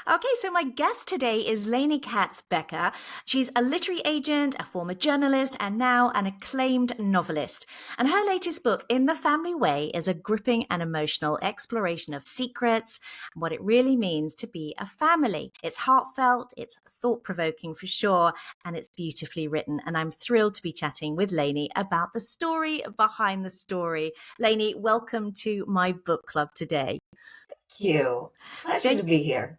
Okay, so my guest today is Laney Katz Becker. She's a literary agent, a former journalist, and now an acclaimed novelist. And her latest book, In the Family Way, is a gripping and emotional exploration of secrets and what it really means to be a family. It's heartfelt, it's thought-provoking for sure, and it's beautifully written. And I'm thrilled to be chatting with Laney about the story behind the story. Laney, welcome to my book club today. You. Pleasure to Thank be here.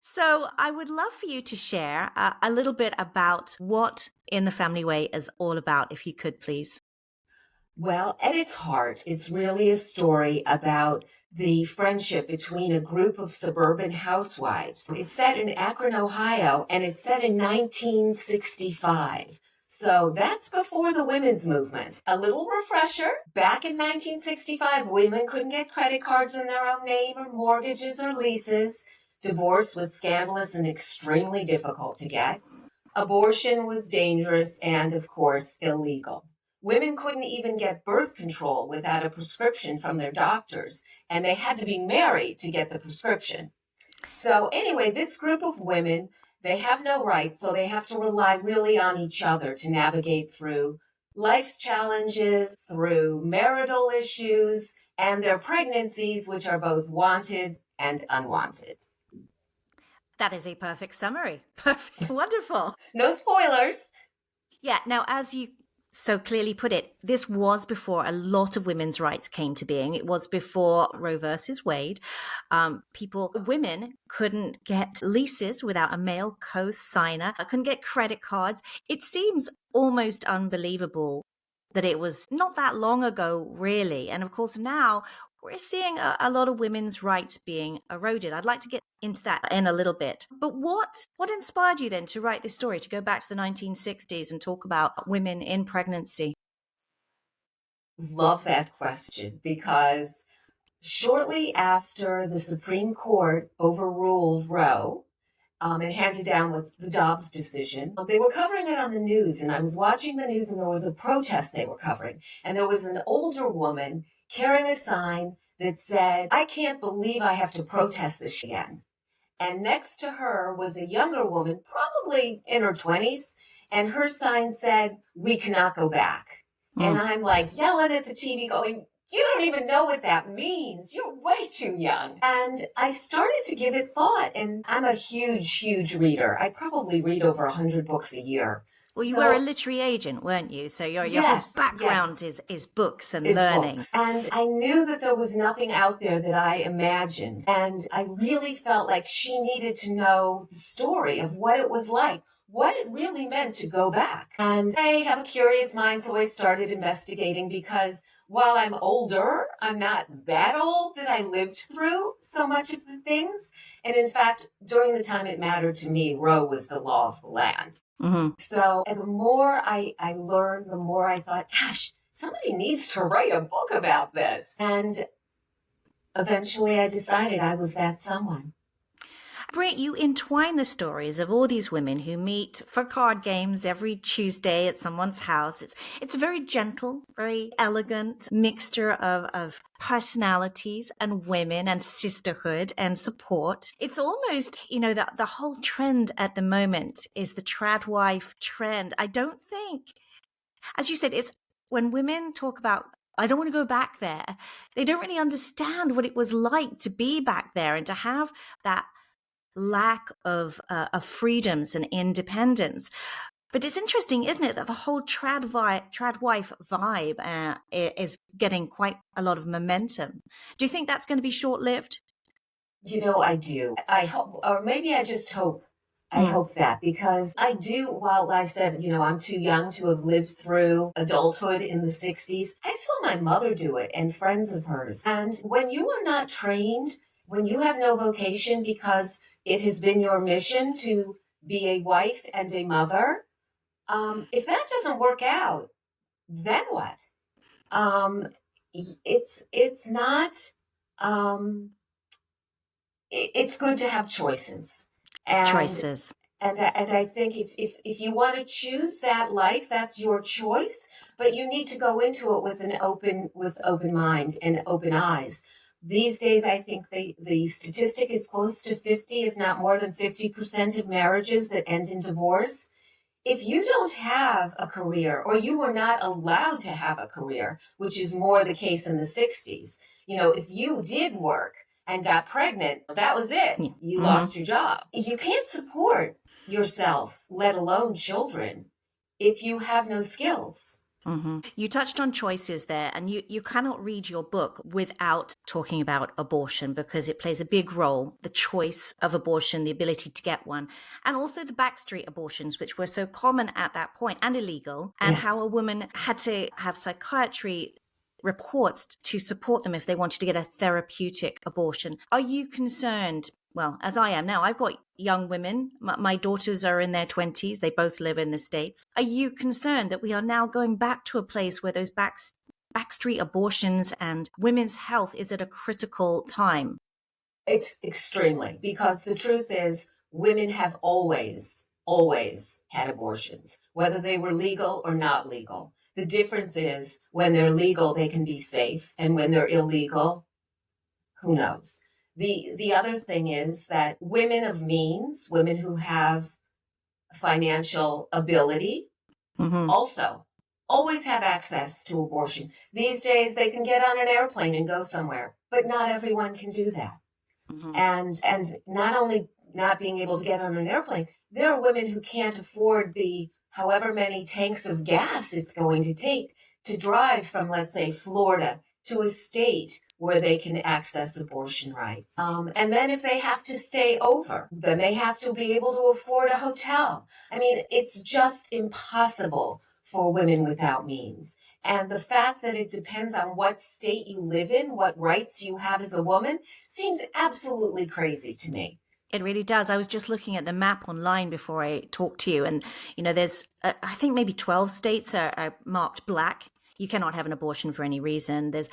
So, I would love for you to share a little bit about what In the Family Way is all about, if you could, please. Well, at its heart, it's really a story about the friendship between a group of suburban housewives. It's set in Akron, Ohio, and it's set in 1965. So that's before the women's movement. A little refresher. Back in 1965, women couldn't get credit cards in their own name or mortgages or leases. Divorce was scandalous and extremely difficult to get. Abortion was dangerous and, of course, illegal. Women couldn't even get birth control without a prescription from their doctors, and they had to be married to get the prescription. So anyway, this group of women, they have no rights, so they have to rely really on each other to navigate through life's challenges, through marital issues, and their pregnancies, which are both wanted and unwanted. That is a perfect summary. Perfect. Wonderful. No spoilers. Yeah. Now, as you so clearly put it, this was before a lot of women's rights came to being. It was before Roe versus Wade. Women couldn't get leases without a male co-signer, couldn't get credit cards. It seems almost unbelievable that it was not that long ago, really. And of course, now we're seeing a lot of women's rights being eroded. I'd like to get into that in a little bit. But what inspired you then to write this story, to go back to the 1960s and talk about women in pregnancy? Love that question because shortly after the Supreme Court overruled Roe and handed down what's the Dobbs decision, they were covering it on the news. And I was watching the news and there was a protest they were covering. And there was an older woman carrying a sign that said, "I can't believe I have to protest this again." And next to her was a younger woman, probably in her 20s, and her sign said, "We cannot go back." And I'm like yelling at the TV going, "You don't even know what that means. You're way too young." And I started to give it thought, and I'm a huge, huge reader. I probably read over 100 books a year. Well, you were a literary agent, weren't you? So your whole background is books and learning. Books. And I knew that there was nothing out there that I imagined. And I really felt like she needed to know the story of what it was like, what it really meant to go back. And I have a curious mind, so I started investigating because while I'm older, I'm not that old that I lived through so much of the things. And in fact, during the time it mattered to me, Roe was the law of the land. Mm-hmm. So and the more I learned, the more I thought, gosh, somebody needs to write a book about this. And eventually I decided I was that someone. Brent, you entwine the stories of all these women who meet for card games every Tuesday at someone's house. It's a very gentle, very elegant mixture of personalities and women and sisterhood and support. It's almost, the whole trend at the moment is the trad wife trend. I don't think, as you said, it's when women talk about, "I don't want to go back there," they don't really understand what it was like to be back there and to have that lack of freedoms and independence. But it's interesting, isn't it, that the whole trad wife vibe is getting quite a lot of momentum. Do you think that's going to be short-lived? I do. I hope, or maybe I just hope. I hope that because I do, while I said, I'm too young to have lived through adulthood in the 60s, I saw my mother do it and friends of hers. And when you are not trained, when you have no vocation because it has been your mission to be a wife and a mother, if that doesn't work out, then what? It's not. It's good to have choices. Choices. And I think if you want to choose that life, that's your choice. But you need to go into it with open mind and open eyes. These days, I think the statistic is close to 50, if not more than 50% of marriages that end in divorce. If you don't have a career, or you were not allowed to have a career, which is more the case in the 60s, if you did work and got pregnant, that was it. Yeah. You lost your job. You can't support yourself, let alone children, if you have no skills. You touched on choices there, and you cannot read your book without talking about abortion, because it plays a big role, the choice of abortion, the ability to get one, and also the backstreet abortions, which were so common at that point and illegal, and Yes. how a woman had to have psychiatry reports to support them if they wanted to get a therapeutic abortion. Are you concerned? Well, as I am now, I've got young women. My daughters are in their 20s. They both live in the States. Are you concerned that we are now going back to a place where those backstreet abortions and women's health is at a critical time? Extremely, because the truth is, women have always had abortions, whether they were legal or not legal. The difference is, when they're legal, they can be safe, and when they're illegal, who knows? The other thing is that women of means, women who have financial ability, also always have access to abortion. These days, they can get on an airplane and go somewhere, but not everyone can do that. And not only not being able to get on an airplane, there are women who can't afford the however many tanks of gas it's going to take to drive from, let's say, Florida to a state where they can access abortion rights. And then if they have to stay over, then they have to be able to afford a hotel. I mean, it's just impossible for women without means. And the fact that it depends on what state you live in, what rights you have as a woman, seems absolutely crazy to me. It really does. I was just looking at the map online before I talked to you, and there's I think maybe 12 states are marked black. You cannot have an abortion for any reason. There's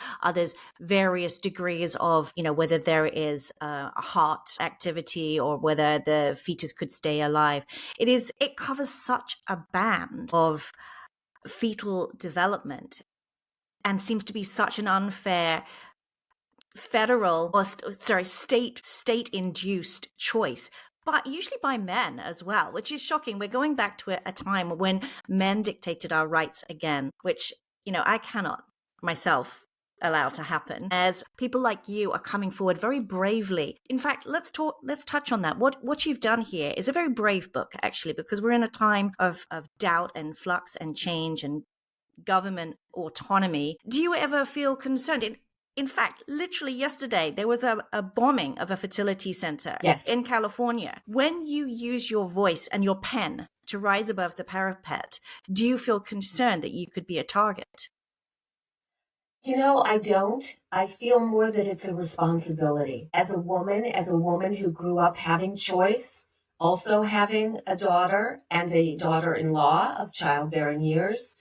various degrees of, whether there is a heart activity or whether the fetus could stay alive. It covers such a band of fetal development, and seems to be such an unfair state induced choice, but usually by men as well, which is shocking. We're going back to a time when men dictated our rights again, which I cannot myself allow to happen, as people like you are coming forward very bravely. In fact, let's touch on that. What you've done here is a very brave book, actually, because we're in a time of doubt and flux and change and government autonomy. Do you ever feel concerned? In fact, literally yesterday, there was a bombing of a fertility center in California. When you use your voice and your pen to rise above the parapet, do you feel concerned that you could be a target? I don't. I feel more that it's a responsibility. As a woman who grew up having choice, also having a daughter and a daughter-in-law of childbearing years,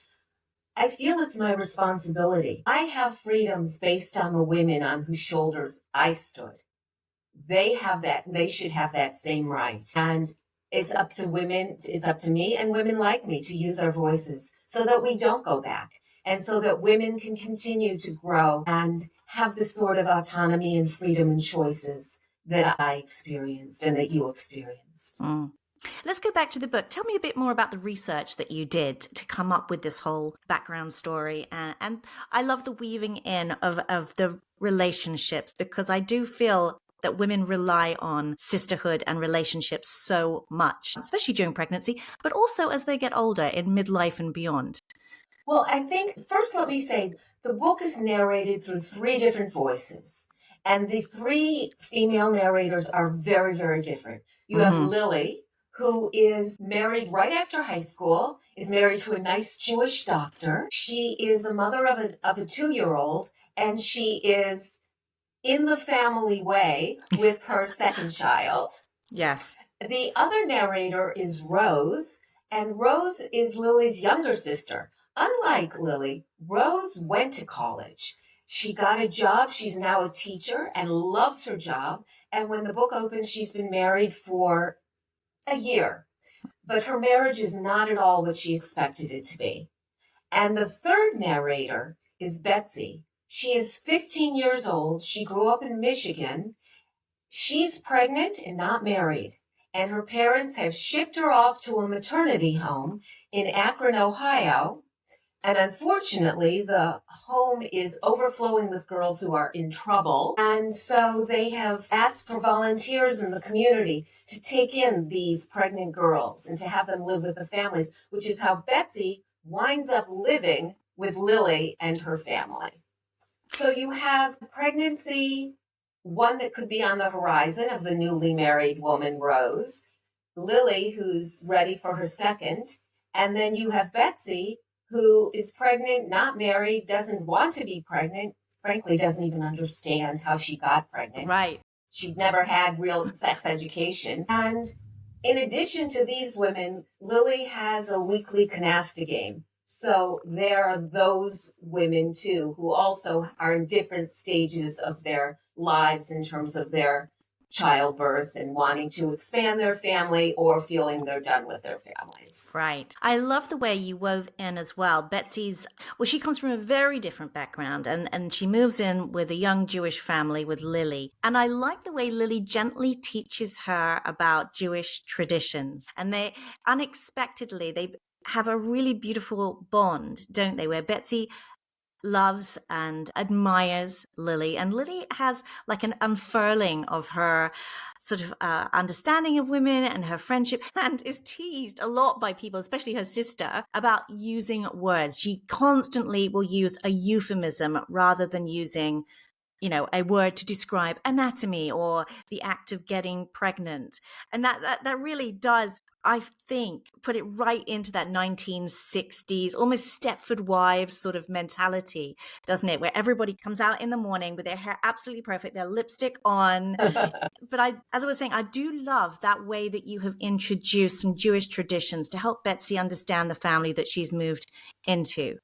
I feel it's my responsibility. I have freedoms based on the women on whose shoulders I stood. They have that. They should have that same right. And it's up to women, it's up to me and women like me to use our voices so that we don't go back, and so that women can continue to grow and have the sort of autonomy and freedom and choices that I experienced and that you experienced. Let's go back to the book. Tell me a bit more about the research that you did to come up with this whole background story. And I love the weaving in of the relationships, because I do feel that women rely on sisterhood and relationships so much, especially during pregnancy, but also as they get older in midlife and beyond. Well, I think first let me say the book is narrated through 3 different voices. And the 3 female narrators are very, very different. You have Lily, who is married right after high school, is married to a nice Jewish doctor. She is a mother of a 2-year-old, and she is in the family way with her second child. Yes. The other narrator is Rose, and Rose is Lily's younger sister. Unlike Lily, Rose went to college. She got a job. She's now a teacher and loves her job. And when the book opens, she's been married for a year. But her marriage is not at all what she expected it to be. And the third narrator is Betsy. She is 15 years old. She grew up in Michigan. She's pregnant and not married, and her parents have shipped her off to a maternity home in Akron, Ohio. And unfortunately, the home is overflowing with girls who are in trouble. And so they have asked for volunteers in the community to take in these pregnant girls and to have them live with the families, which is how Betsy winds up living with Lily and her family. So you have pregnancy, one that could be on the horizon of the newly married woman, Rose, Lily, who's ready for her second, and then you have Betsy, who is pregnant, not married, doesn't want to be pregnant, frankly, doesn't even understand how she got pregnant. Right. She'd never had real sex education. And in addition to these women, Lily has a weekly canasta game. So there are those women, too, who also are in different stages of their lives in terms of their childbirth and wanting to expand their family or feeling they're done with their families. Right. I love the way you wove in as well. She comes from a very different background and she moves in with a young Jewish family with Lily. And I like the way Lily gently teaches her about Jewish traditions. And they have a really beautiful bond, don't they? Where Betsy loves and admires Lily, and Lily has like an unfurling of her sort of understanding of women and her friendship, and is teased a lot by people, especially her sister, about using words. She constantly will use a euphemism rather than using a word to describe anatomy or the act of getting pregnant. And that really does, I think, put it right into that 1960s, almost Stepford Wives sort of mentality, doesn't it? Where everybody comes out in the morning with their hair absolutely perfect, their lipstick on. But as I was saying, I do love that way that you have introduced some Jewish traditions to help Betsy understand the family that she's moved into.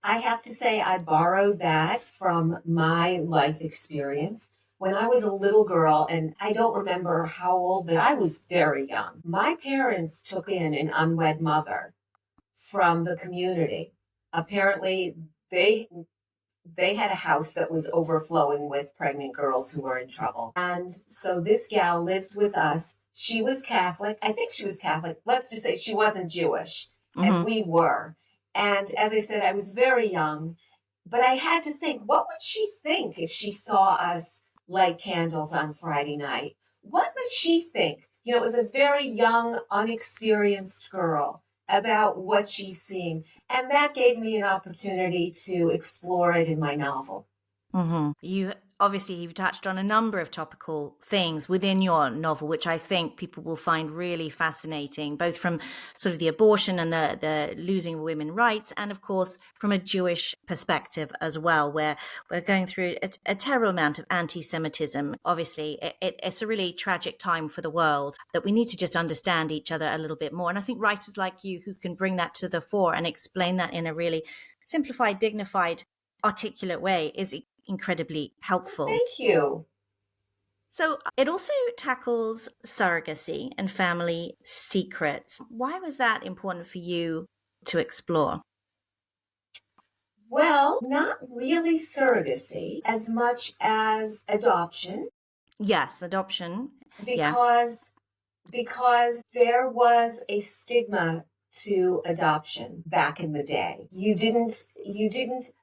I have to say I borrowed that from my life experience. When I was a little girl, and I don't remember how old, but I was very young, my parents took in an unwed mother from the community. Apparently, they had a house that was overflowing with pregnant girls who were in trouble. And so this gal lived with us. She was Catholic. I think she was Catholic. Let's just say she wasn't Jewish, and we were. And as I said, I was very young, but I had to think, what would she think if she saw us light candles on Friday night? What would she think? It was a very young, unexperienced girl about what she's seeing. And that gave me an opportunity to explore it in my novel. Mm-hmm. You've touched on a number of topical things within your novel, which I think people will find really fascinating, both from sort of the abortion and the losing women rights, and of course from a Jewish perspective as well, where we're going through a terrible amount of anti-Semitism. Obviously, it's a really tragic time for the world that we need to just understand each other a little bit more. And I think writers like you who can bring that to the fore and explain that in a really simplified, dignified, articulate way is incredibly helpful. Thank you. So it also tackles surrogacy and family secrets. Why was that important for you to explore? Well, not really surrogacy as much as adoption. Yes, adoption. Because there was a stigma to adoption back in the day. You didn't,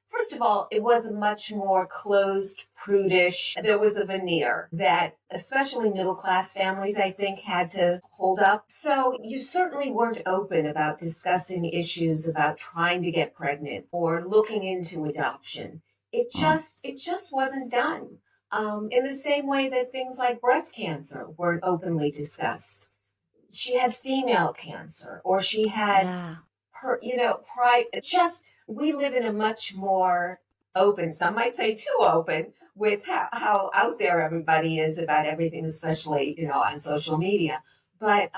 first of all, it was much more closed, prudish. There was a veneer that especially middle-class families, I think, had to hold up. So you certainly weren't open about discussing issues about trying to get pregnant or looking into adoption. It just wasn't done. In the same way that things like breast cancer weren't openly discussed. She had female cancer, or she had her, we live in a much more open, some might say too open, with how out there everybody is about everything, especially, on social media. But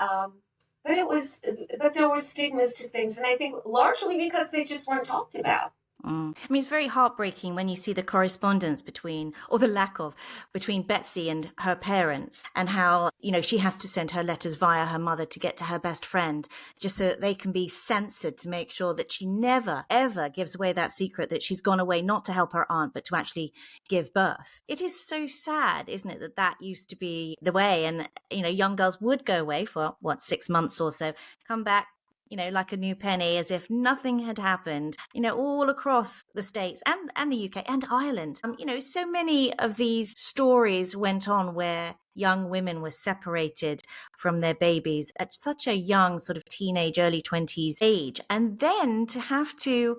there were stigmas to things, and I think largely because they just weren't talked about. I mean, it's very heartbreaking when you see the correspondence between, or the lack of, between Betsy and her parents, and how, she has to send her letters via her mother to get to her best friend, just so that they can be censored to make sure that she never, ever gives away that secret that she's gone away not to help her aunt, but to actually give birth. It is so sad, isn't it, that that used to be the way. And, young girls would go away for, 6 months or so, come back, like a new penny, as if nothing had happened, all across the States and the UK and Ireland. So many of these stories went on where young women were separated from their babies at such a young sort of teenage, early 20s age. And then to have to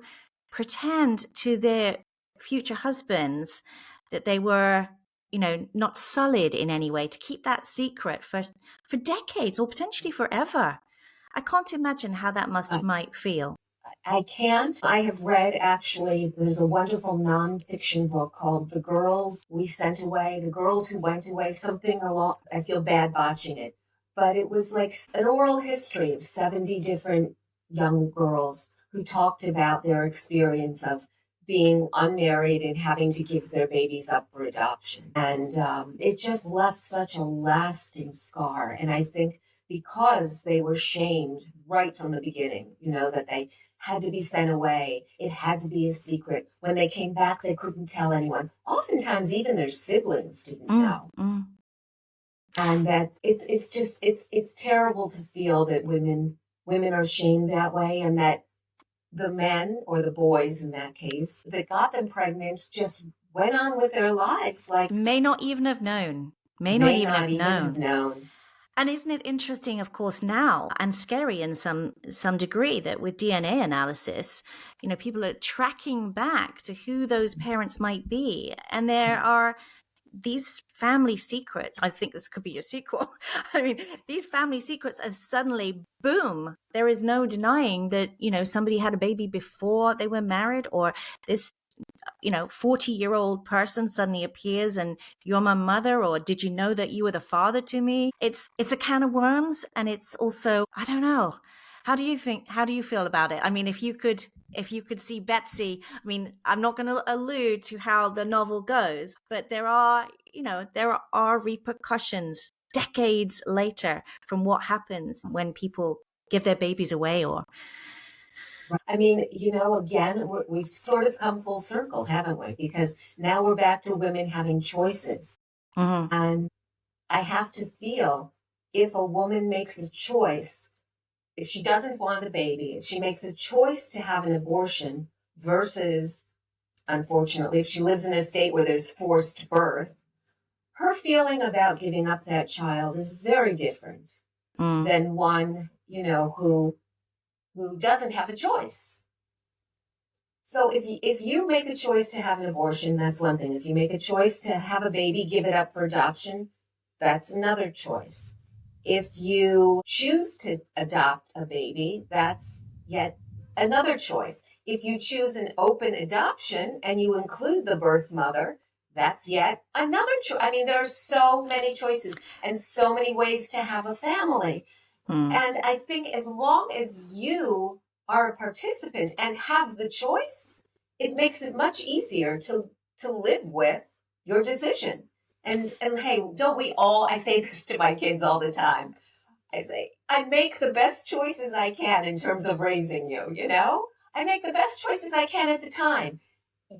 pretend to their future husbands that they were not sullied in any way, to keep that secret for decades or potentially forever. I can't imagine how that might feel. I can't. I have read, actually, there's a wonderful nonfiction book called The Girls We Sent Away, The Girls Who Went Away, something along, I feel bad botching it. But it was like an oral history of 70 different young girls who talked about their experience of being unmarried and having to give their babies up for adoption. And it just left such a lasting scar. And I think because they were shamed right from the beginning, that they had to be sent away. It had to be a secret. When they came back, they couldn't tell anyone. Oftentimes, even their siblings didn't know. And that it's terrible to feel that women are shamed that way, and that the men, or the boys in that case, that got them pregnant just went on with their lives. Like, may not even have known. May not even have known. And isn't it interesting, of course, now, and scary in some degree, that with DNA analysis, people are tracking back to who those parents might be. And there are these family secrets. I think this could be a sequel. I mean, these family secrets are suddenly, boom, there is no denying that, somebody had a baby before they were married, or this 40-year-old person suddenly appears and you're my mother, or did you know that you were the father to me? It's a can of worms. And it's also, I don't know, how do you feel about it? I mean, if you could see Betsy, I mean, I'm not going to allude to how the novel goes, but there are repercussions decades later from what happens when people give their babies away. Or I mean, again, we've sort of come full circle, haven't we? Because now we're back to women having choices. Mm-hmm. And I have to feel, if a woman makes a choice, if she doesn't want a baby, if she makes a choice to have an abortion versus, unfortunately, if she lives in a state where there's forced birth, her feeling about giving up that child is very different than one, who doesn't have a choice. So if you make a choice to have an abortion, that's one thing. If you make a choice to have a baby, give it up for adoption, that's another choice. If you choose to adopt a baby, that's yet another choice. If you choose an open adoption and you include the birth mother, that's yet another choice. I mean, there are so many choices and so many ways to have a family. And I think as long as you are a participant and have the choice, it makes it much easier to live with your decision. And hey, don't we all, I say this to my kids all the time. I say, I make the best choices I can in terms of raising you, I make the best choices I can at the time.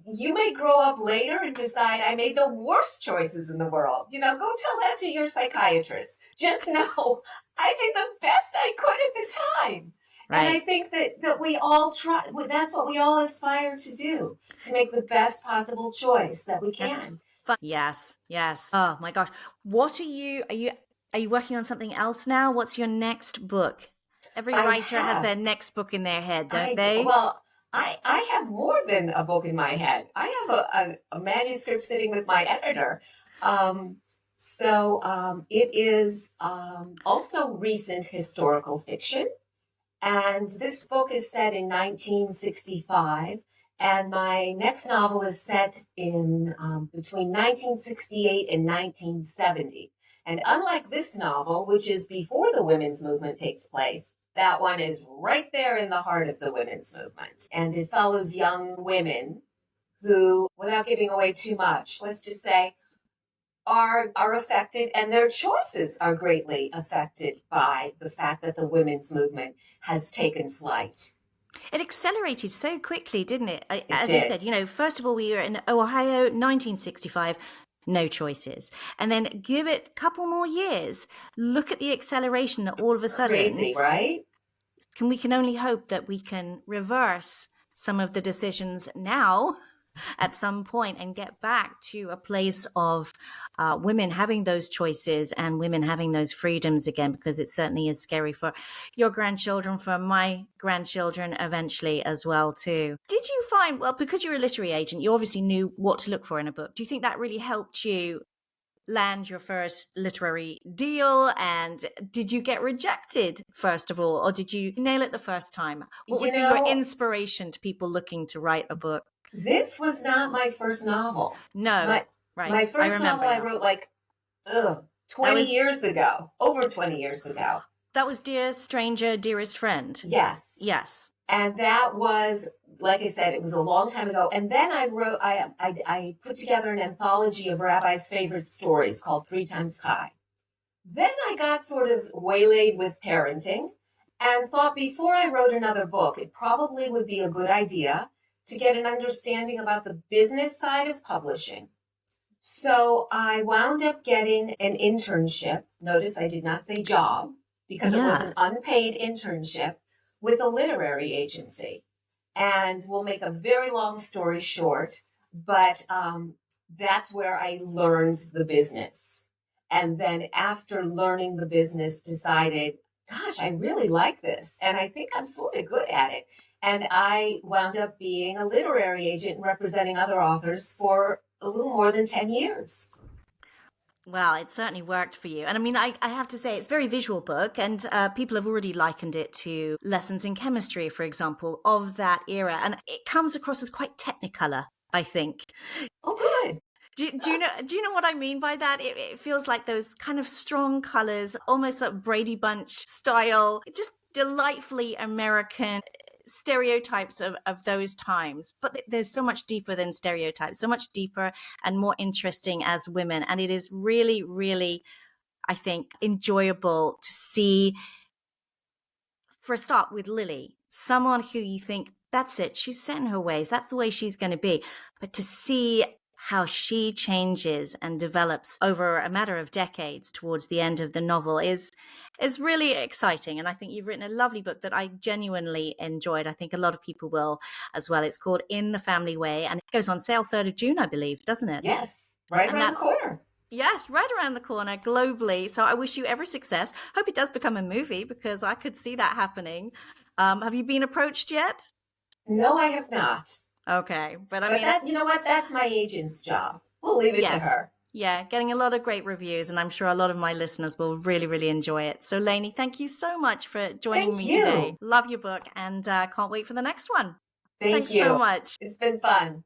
You may grow up later and decide I made the worst choices in the world. Go tell that to your psychiatrist. Just know I did the best I could at the time. Right. And I think that we all try, that's what we all aspire to do, to make the best possible choice that we can. Yes. Oh my gosh. What are you working on something else now? What's your next book? Every writer has their next book in their head, don't they? Well, I have more than a book in my head. I have a manuscript sitting with my editor. It is also recent historical fiction. And this book is set in 1965. And my next novel is set in between 1968 and 1970. And unlike this novel, which is before the women's movement takes place, That one is right there in the heart of the women's movement. And it follows young women who, without giving away too much, let's just say, are affected, and their choices are greatly affected by the fact that the women's movement has taken flight. It accelerated so quickly, didn't it? As did. you said, first of all, we were in Ohio, 1965, no choices. And then give it a couple more years. Look at the acceleration that all of a sudden. Crazy, right? We can only hope that we can reverse some of the decisions now at some point and get back to a place of women having those choices and women having those freedoms again, because it certainly is scary for your grandchildren, for my grandchildren eventually as well too. Did you find, well, because you're a literary agent, you obviously knew what to look for in a book. Do you think that really helped you land your first literary deal? And did you get rejected first of all, or did you nail it the first time? What would be your inspiration to people looking to write a book? This was not my first novel. No, my first novel I wrote 20 years ago, over 20 years ago. That was Dear Stranger, Dearest Friend. Yes. And that was, like I said, it was a long time ago. And then I put together an anthology of Rabbi's favorite stories called 3 Times Chai. Then I got sort of waylaid with parenting and thought before I wrote another book, it probably would be a good idea to get an understanding about the business side of publishing. So I wound up getting an internship. Notice I did not say job, because it was an unpaid internship with a literary agency. And we'll make a very long story short, but that's where I learned the business. And then after learning the business, decided, gosh, I really like this. And I think I'm sort of good at it. And I wound up being a literary agent representing other authors for a little more than 10 years. Well, it certainly worked for you. And I mean, I have to say, it's a very visual book, and people have already likened it to Lessons in Chemistry, for example, of that era. And it comes across as quite technicolor, I think. Oh, good. Do you know what I mean by that? It feels like those kind of strong colors, almost like Brady Bunch style, just delightfully American stereotypes of those times. But there's so much deeper than stereotypes, so much deeper and more interesting as women. And it is really, really, I think, enjoyable to see, for a start, with Lily, someone who you think, that's it, she's set in her ways, that's the way she's going to be. But to see how she changes and develops over a matter of decades towards the end of the novel is really exciting. And I think you've written a lovely book that I genuinely enjoyed. I think a lot of people will as well. It's called In the Family Way, and it goes on sale 3rd of June, I believe, doesn't it? Yes, right around the corner. Yes, right around the corner globally. So I wish you every success. Hope it does become a movie, because I could see that happening. Have you been approached yet? No, I have not. Okay, but I mean, that, you know what? That's my agent's job. We'll leave it to her. Yeah, getting a lot of great reviews, and I'm sure a lot of my listeners will really, really enjoy it. So, Laney, thank you so much for joining me today. Love your book, and can't wait for the next one. Thanks you so much. It's been fun.